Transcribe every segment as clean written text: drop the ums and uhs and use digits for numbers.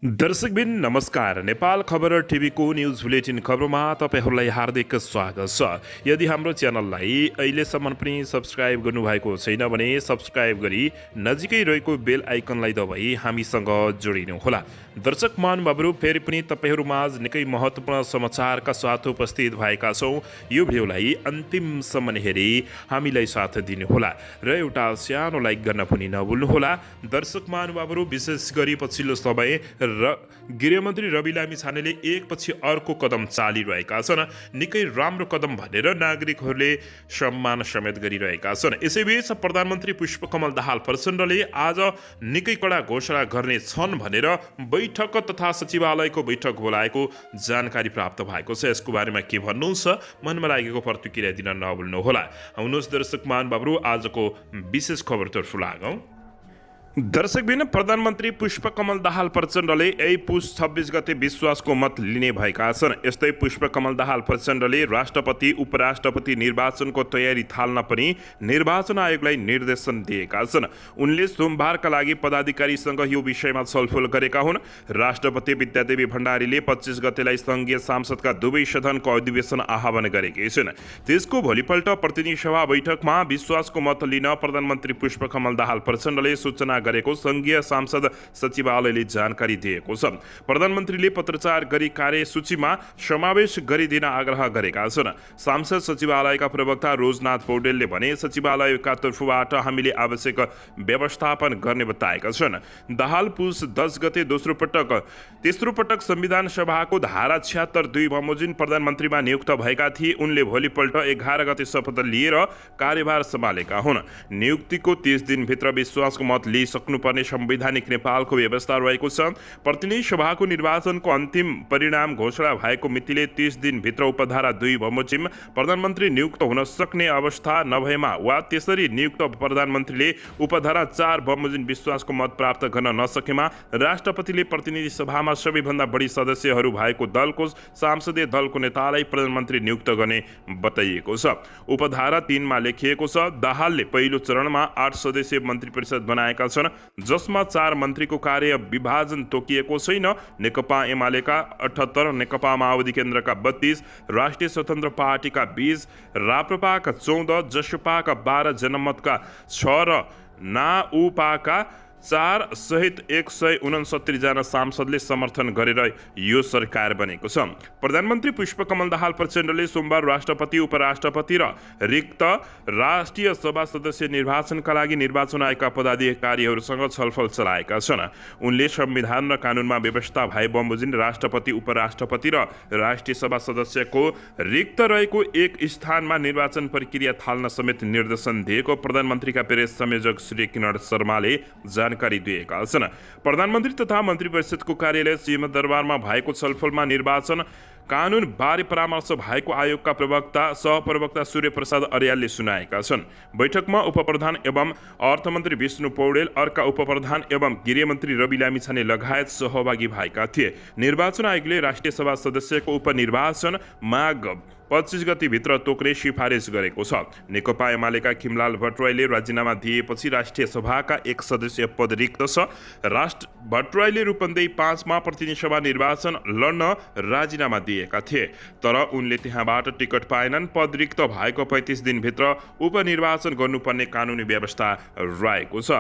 दर्शकबिन नमस्कार। नेपाल खबर टिभीको न्युज बुलेटिन खबरमा तपाईहरूलाई हार्दिक स्वागत छ। यदि हाम्रो च्यानललाई अहिलेसम्म पनि सब्स्क्राइब गर्नुभएको छैन भने सब्स्क्राइब गरी नजिकै रहेको बेल आइकनलाई दबाई हामीसँग जोडिनुहोला। दर्शक महानुभावहरू, फेरि पनि तपाईहरूमाझ निकै महत्त्वपूर्ण समाचारका साथ उपस्थित भएका छौँ। यो भिडियोलाई अन्तिमसम्म हेरी हामीलाई साथ दिनुहोला र एउटा सानो लाइक गर्न पनि नभुल्नुहोला। दर्शक महानुभावहरू, विशेष गरी पछिल्लो समय गृहमन्त्री रवि लामिछानेले एकपछि अर्को कदम चालिरहेका छन्। निकै राम्रो कदम भनेर नागरिकहरूले सम्मान समेत गरिरहेका छन्। यसैबीच प्रधानमन्त्री पुष्पकमल दाहाल प्रचण्डले आज निकै कडा घोषणा गर्ने छन् भनेर बैठक तथा सचिवालयको बैठक बोलाएको जानकारी प्राप्त भएको छ। यसको बारेमा के भन्नुहुन्छ, मनमा लागेको प्रतिक्रिया दिन नभुल्नुहोला। आउनुहोस् दर्शक महानुभावहरू, आजको विशेष खबरतर्फ लागौँ। दर्शकबिन, प्रधानमन्त्री पुष्पकमल दाहाल प्रचण्डले यही पुस 26 गते विश्वासको मत लिने भएका छन्। यस्तै पुष्पकमल दाहाल प्रचण्डले राष्ट्रपति उपराष्ट्रपति निर्वाचनको तयारी थाल्न पनि निर्वाचन आयोगलाई निर्देशन दिएका छन्। उनले सोमबारका लागि पदाधिकारीसँग यो विषयमा छलफल गरेका हुन्। राष्ट्रपति विद्यादेवी भण्डारीले 25 गतेलाई सङ्घीय सांसदका दुवै सदनको अधिवेशन आह्वान गरेकी छिन्। त्यसको भोलिपल्ट प्रतिनिधि सभा बैठकमा विश्वासको मत लिन प्रधानमन्त्री पुष्पकमल दाहाल प्रचण्डले सूचना गरेको सङ्घीय सांसद सचिवालयले जानकारी दिएको छ। प्रधानमन्त्रीले पत्रचार गरी कार्यसूचीमा समावेश गरिदिन आग्रह गरेका छन्। सांसद सचिवालयका प्रवक्ता रोजनाथ पौडेलले भने, सचिवालयका तर्फबाट हामीले आवश्यक व्यवस्थापन गर्ने बताएका छन्। दाहाल पुस 10 गते तेस्रो पटक संविधान सभाको धारा 76(2) बमोजिम प्रधानमन्त्रीमा नियुक्त भएका थिए। उनले भोलिपल्ट 11 गते शपथ लिएर कार्यभार सम्हालेका हुन्। नियुक्तिको 30 दिनभित्र विश्वासको मत सक्नुपर्ने संवैधानिक नेपालको व्यवस्था रहेको छ। प्रतिनिधि सभाको निर्वाचनको अन्तिम परिणाम घोषणा भएको मितिले 30 दिनभित्र उपधारा 2 बमोजिम प्रधानमन्त्री नियुक्त हुन सक्ने अवस्था नभएमा वा त्यसरी नियुक्त प्रधानमन्त्रीले उपधारा 4 बमोजिम विश्वासको मत प्राप्त गर्न नसकेमा राष्ट्रपतिले प्रतिनिधि सभामा सबैभन्दा बढी सदस्यहरू भएको दलको सांसदीय दलको नेतालाई प्रधानमन्त्री नियुक्त गर्ने बताइएको छ। उपधारा 3 मा लेखिएको छ, दाहालले पहिलो चरणमा 8 सदस्यीय मन्त्री परिषद बनाएका छन्, जसमा 4 मन्त्रीको कार्य विभाजन तोकिएको छैन। नेकपा एमालेका 78, नेकपा माओवादी केन्द्रका 32, राष्ट्रिय स्वतन्त्र पार्टीका 20, राप्रपाका 14, जसपाका 12, जनमतका 6 र नाउपाका 4 सहित 169 जना सांसदले समर्थन गरेर यो सरकार बनेको छ। प्रधानमन्त्री पुष्पकमल दाहाल प्रचण्डले सोमबार राष्ट्रपति उपराष्ट्रपति र रिक्त राष्ट्रिय सभा सदस्य निर्वाचनका लागि निर्वाचन आयोगका पदाधिकारीहरूसँग छलफल चलाएका छन्। उनले संविधान र कानुनमा व्यवस्था भए बमोजिम राष्ट्रपति उपराष्ट्रपति र राष्ट्रिय सभा सदस्यको रिक्त रहेको एक स्थानमा निर्वाचन प्रक्रिया थाल्न समेत निर्देशन दिएको प्रधानमन्त्रीका प्रेस संयोजक श्री किरण शर्माले जानकारी दिएका छन्। प्रधानमन्त्री तथा मन्त्री परिषदको कार्यालय सिंहदरबारमा भएको छलफलमा निर्वाचन कानुन बारे परामर्श भएको आयोगका सहप्रवक्ता सूर्य प्रसाद अर्यालले सुनाएका छन्। बैठकमा उपप्रधान एवं अर्थमन्त्री विष्णु पौडेल, अर्का उपप्रधान एवं गृहमन्त्री रवि लामिछाने लगायत सहभागी भएका थिए। निर्वाचन आयोगले राष्ट्रिय सभा सदस्यको उपनिर्वाचन माघ 25 गतिभित्र तोक्ने सिफारिस गरेको छ। नेकपा एमालेका खिमलाल भट्टराईले राजीनामा दिएपछि राष्ट्रिय सभाका 1 सदस्यीय पद रिक्त छ। भट्टराईले रूपन्देही 5 मा प्रतिनिधि सभा निर्वाचन लड्न राजीनामा दिएका थिए, तर उनले त्यहाँबाट टिकट पाएनन्। पद रिक्त भएको 35 दिनभित्र उपनिर्वाचन गर्नुपर्ने कानुनी व्यवस्था रहेको छ।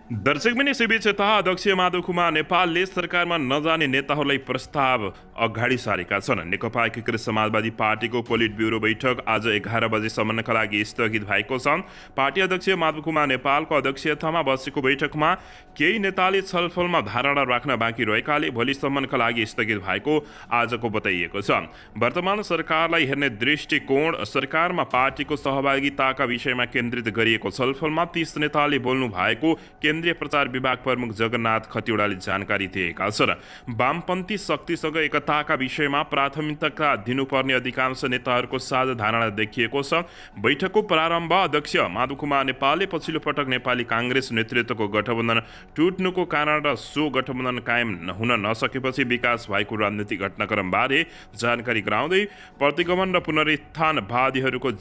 दर्शकबिन, यसैबीच यता अध्यक्ष माधव कुमार नेपालले सरकारमा नजाने नेताहरूलाई प्रस्ताव अगाडि सारेका छन्। नेकपा एकीकृत समाजवादी पार्टीको पोलिट ब्युरो बैठक आज 11 बजेसम्मका लागि स्थगित भएको छ। पार्टी अध्यक्ष माधव कुमार नेपालको अध्यक्षतामा बसेको बैठकमा केही नेताले छलफलमा धारणा राख्न बाँकी रहेकाले भोलिसम्मका लागि स्थगित भएको आजको बताइएको छ। वर्तमान सरकारलाई हेर्ने दृष्टिकोण सरकारमा पार्टीको सहभागिताका विषयमा केन्द्रित गरिएको छलफलमा 30 नेताले बोल्नु भएको केन्द्रीय प्रचार विभाग प्रमुख जगन्नाथ खतिवड़ाले जानकारी दिएका छन्। वामपन्थी शक्तिसँग एकताका विषयमा प्राथमिकता दिनुपर्ने अधिकांश नेताहरूको साझा धारणा देखिएको छ। बैठकको प्रारम्भ अध्यक्ष माधव कुमार नेपालले पछिल्लो पटक नेपाली काङ्ग्रेस नेतृत्वको गठबन्धन टुट्नुको कारण र सो गठबन्धन कायम हुन नसकेपछि विकास भएको राजनीतिक घटनाक्रमबारे जानकारी गराउँदै प्रतिगमन र पुनरुत्थानवादीहरूको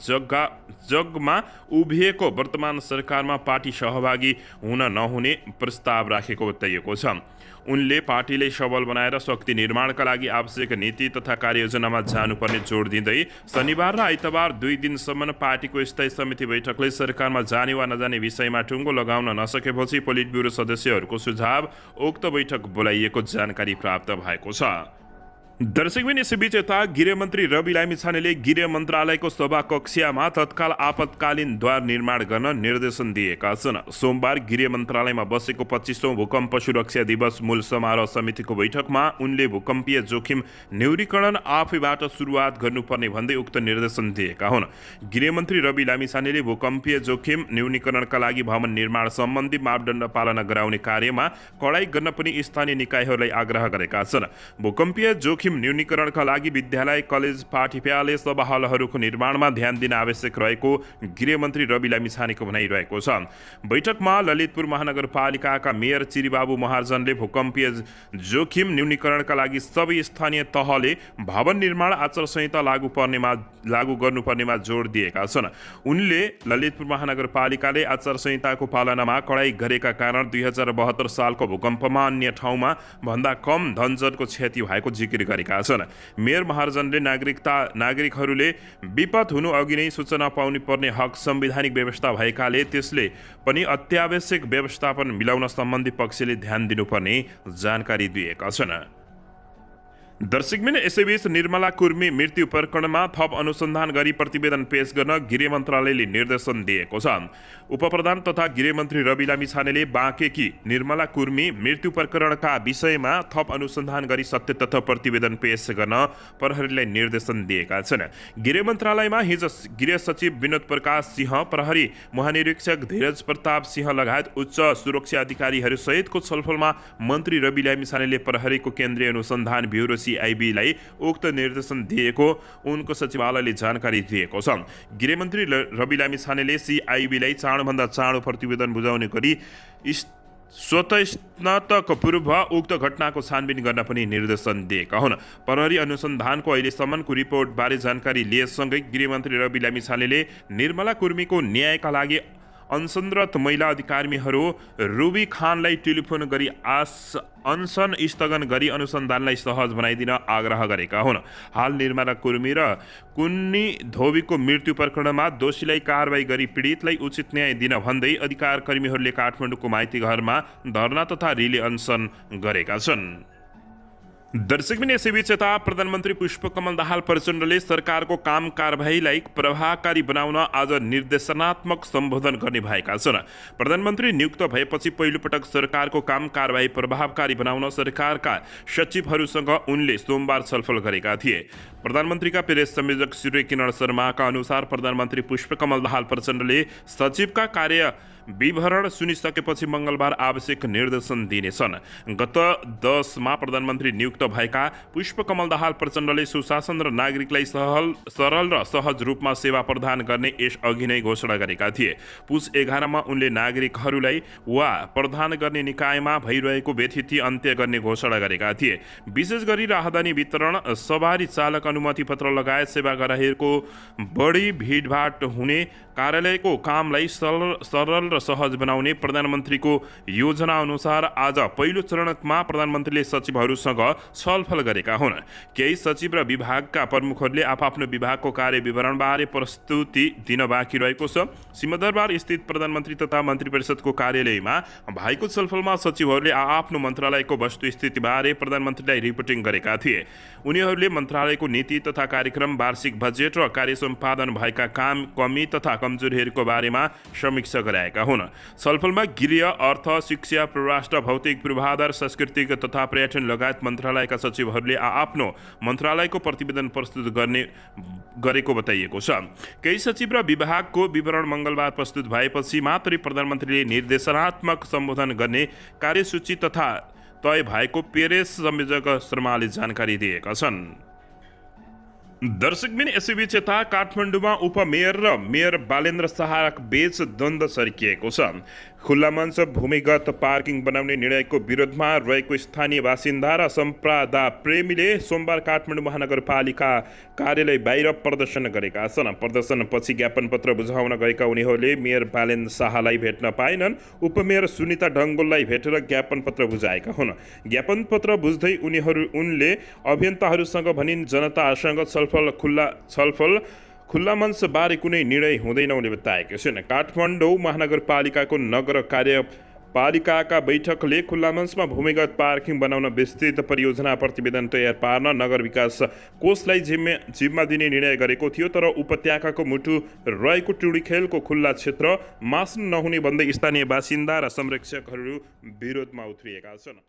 जगमा उभिएको वर्तमान सरकारमा पार्टी सहभागी हुन नहुने प्रस्ताव राखेको बताइएको छ। उनले पार्टीले सबल बनाएर शक्ति निर्माणका लागि आवश्यक नीति तथा कार्ययोजनामा जानुपर्ने जोड दिँदै शनिबार र आइतबार 2 दिनसम्म पार्टीको स्थायी समिति बैठकले सरकारमा जाने वा नजाने विषयमा टुङ्गो लगाउन नसकेपछि पोलिट ब्युरो सदस्यहरूको सुझाव उक्त बैठक बोलाइएको जानकारी प्राप्त भएको छ। दर्शकबिन यसैबीच यता गृहमन्त्री रवि लामिछानेले गृह मन्त्रालयको सभा कक्षमा तत्काल आपतकालीन द्वार निर्माण गर्न निर्देशन दिएका छन्। सोमबार गृह मन्त्रालयमा बसेको 25औं भूकम्प सुरक्षा दिवस मूल समारोह समितिको बैठकमा उनले भूकम्पीय जोखिम न्यूनीकरण आफैबाट सुरुवात गर्नुपर्ने भन्दै उक्त निर्देशन दिएका हुन्। गृहमन्त्री रवि लामिछानेले भूकम्पीय जोखिम न्यूनीकरणका लागि भवन निर्माण सम्बन्धी मापदण्ड पालना गराउने कार्यमा कडाई गर्न पनि स्थानीय निकायहरूलाई आग्रह गरेका छन्। भूकम्पीय जोखिम न्यूनीकरणका लागि विद्यालय, कलेज, पाठ्यविद्यालय, सभा हलहरूको निर्माणमा ध्यान दिन आवश्यक रहेको गृहमन्त्री रवि लामिछानेको भनाइरहेको छ। बैठकमा ललितपुर महानगरपालिकाका मेयर चिरीबाबु महार्जनले भूकम्पीय जोखिम न्यूनीकरणका लागि सबै स्थानीय तहले भवन निर्माण आचार संहिता लागू गर्नुपर्नेमा जोड दिएका छन्। उनले ललितपुर महानगरपालिकाले आचार संहिताको पालनामा कडाई गरेका कारण 2072 सालको भूकम्पमा अन्य ठाउँमा भन्दा कम धनजनको क्षति भएको जिकिर गरेका छन्। मेयर महार्जनले नागरिकहरूले विपद हुनु अघि नै सूचना पाउनु पर्ने हक संवैधानिक व्यवस्था भएकाले त्यसले पनि अत्यावश्यक व्यवस्थापन मिलाउन सम्बन्धी पक्षले ध्यान दिनुपर्ने जानकारी दिएका छन्। दर्शकबिन यसैबीच निर्मला कुर्मी मृत्यु प्रकरणमा थप अनुसन्धान गरी प्रतिवेदन पेश गर्न गृह मन्त्रालयले निर्देशन दिएको छ। उपप्रधान तथा गृहमन्त्री रवि लामिछानेले बाँकेकी निर्मला कुर्मी मृत्यु प्रकरणका विषयमा थप अनुसन्धान गरी सत्य तथा प्रतिवेदन पेश गर्न प्रहरीलाई निर्देशन दिएका छन्। गृह मन्त्रालयमा हिजो गृह सचिव विनोद प्रकाश सिंह, प्रहरी महानिरीक्षक धीरज प्रताप सिंह लगायत उच्च सुरक्षा अधिकारीहरू सहितको छलफलमा मन्त्री रवि लामिछानेले प्रहरीको केन्द्रीय अनुसन्धान ब्युरो CIB-लाई उक्त निर्देशन दिएको उनको सचिवालयले जानकारी दिएको छ। गृहमन्त्री रवि लामिछानेले CIB-लाई चाँडोभन्दा चाँडो प्रतिवेदन बुझाउने गरी स्वतः स्नातक पूर्व उक्त घटनाको छानबिन गर्न पनि निर्देशन दिएका हुन्। प्रहरी अनुसन्धानको अहिलेसम्मको रिपोर्टबारे जानकारी लिएसँगै गृहमन्त्री रवि लामिछानेले निर्मला कुर्मीको न्यायका लागि अनसनरत महिला अधिकारीहरू रुबी खानलाई टेलिफोन गरी अनसन स्थगन गरी अनुसन्धानलाई सहज बनाइदिन आग्रह गरेका हुन्। हाल निर्मला कुर्मी र कुन्नी धोबीको मृत्यु प्रकरणमा दोषीलाई कारवाही गरी पीडितलाई उचित न्याय दिन भन्दै अधिकार कर्मीहरूले काठमाडौँको माइती घरमा धरना तथा रिले अनसन गरेका छन्। दर्शकबिन यसैबीच यता प्रधानमन्त्री पुष्पकमल दाहाल प्रचण्डले सरकारको काम कारबाहीलाई प्रभावकारी बनाउन आज निर्देशनात्मक सम्बोधन गर्ने भएका छन्। प्रधानमन्त्री नियुक्त भएपछि पहिलोपटक सरकारको काम कारबाही प्रभावकारी बनाउन सरकारका सचिवहरूसँग उनले सोमबार छलफल गरेका थिए। प्रधानमन्त्रीका प्रेस संयोजक सूर्य किरण शर्माका अनुसार प्रधानमन्त्री पुष्पकमल दाहाल प्रचण्डले सचिवका कार्य विवरण सुनिसकेपछि मङ्गलबार आवश्यक निर्देशन दिनेछन्। गत 10 मा प्रधानमन्त्री नियुक्त भएका पुष्पकमल दाहाल प्रचण्डले सुशासन र नागरिकलाई सरल र सहज रूपमा सेवा प्रदान गर्ने यस अघि नै घोषणा गरेका थिए। पुस 11 मा उनले नागरिकहरूलाई वा प्रदान गर्ने निकायमा भइरहेको व्यथिति अन्त्य गर्ने घोषणा गरेका थिए। विशेष गरी राहदानी वितरण, सवारी चालक अनुमति पत्र लगायत सेवाग्राहीहरूको बढी भिडभाड हुने कार्यालयको कामलाई सरल र सहज बनाउने प्रधानमन्त्रीको योजना अनुसार आज पहिलो चरणमा प्रधानमन्त्रीले सचिवहरूसँग छलफल गरेका हुन्। केही सचिव र विभागका प्रमुखहरूले आफ्नो विभागको कार्य विवरणबारे प्रस्तुति दिन बाँकी रहेको छ। सिंहदरबार स्थित प्रधानमन्त्री तथा मन्त्री परिषदको कार्यालयमा भएको छलफलमा सचिवहरूले आफ्नो मन्त्रालयको वस्तुस्थितिबारे प्रधानमन्त्रीलाई रिपोर्टिङ गरेका थिए। उनीहरूले मन्त्रालयको नीति तथा कार्यक्रम, वार्षिक बजेट र कार्य सम्पादन भएका काम, कमी तथा कमजोरीहरूको बारेमा समीक्षा गराएका हुन्। छलफलमा गृह, अर्थ, शिक्षा, परराष्ट्र, भौतिक पूर्वाधार, सांस्कृतिक तथा पर्यटन लगायत मन्त्रालयका सचिवहरूले आफ्नो मन्त्रालयको प्रतिवेदन प्रस्तुत गरेको बताइएको छ। केही सचिव र विभागको विवरण मङ्गलबार प्रस्तुत भएपछि मात्रै प्रधानमन्त्रीले निर्देशनात्मक सम्बोधन गर्ने कार्यसूची तथा तय भएको प्रेस संयोजक शर्माले जानकारी दिएका छन्। दर्शकबिन यसैबीच यता काठमाडौँमा उपमेयर र मेयर बालेन्द्र शाह बीच द्वन्द्व सरिकिएको छ। खुल्ला मञ्च भूमिगत पार्किङ बनाउने निर्णयको विरोधमा रहेको स्थानीय बासिन्दा र सम्प्रदा प्रेमीले सोमबार काठमाडौँ महानगरपालिका कार्यालय बाहिर प्रदर्शन गरेका छन्। प्रदर्शनपछि ज्ञापन पत्र बुझाउन गएका उनीहरूले मेयर बालेन्द्र शाहलाई भेट्न पाएनन्। उपमेयर सुनिता ढङ्गोललाई भेटेर ज्ञापन पत्र बुझाएका हुन्। ज्ञापन पत्र बुझ्दै उनले अभियन्ताहरूसँग भनिन् जनतासँग खुल्ला मञ्चबारे कुनै निर्णय हुँदैन उनले बताएका छन्। काठमाडौँ महानगरपालिकाको नगर कार्यपालिकाका बैठकले खुल्ला मञ्चमा भूमिगत पार्किङ बनाउन विस्तृत परियोजना प्रतिवेदन तयार पार्न नगर विकास कोषलाई जिम्मा दिने निर्णय गरेको थियो। तर उपत्यकाको मुटु रहेको टुँडीखेलको खुल्ला क्षेत्र मास्न नहुने भन्दै स्थानीय बासिन्दा र संरक्षकहरू विरोधमा उत्रिएका छन्।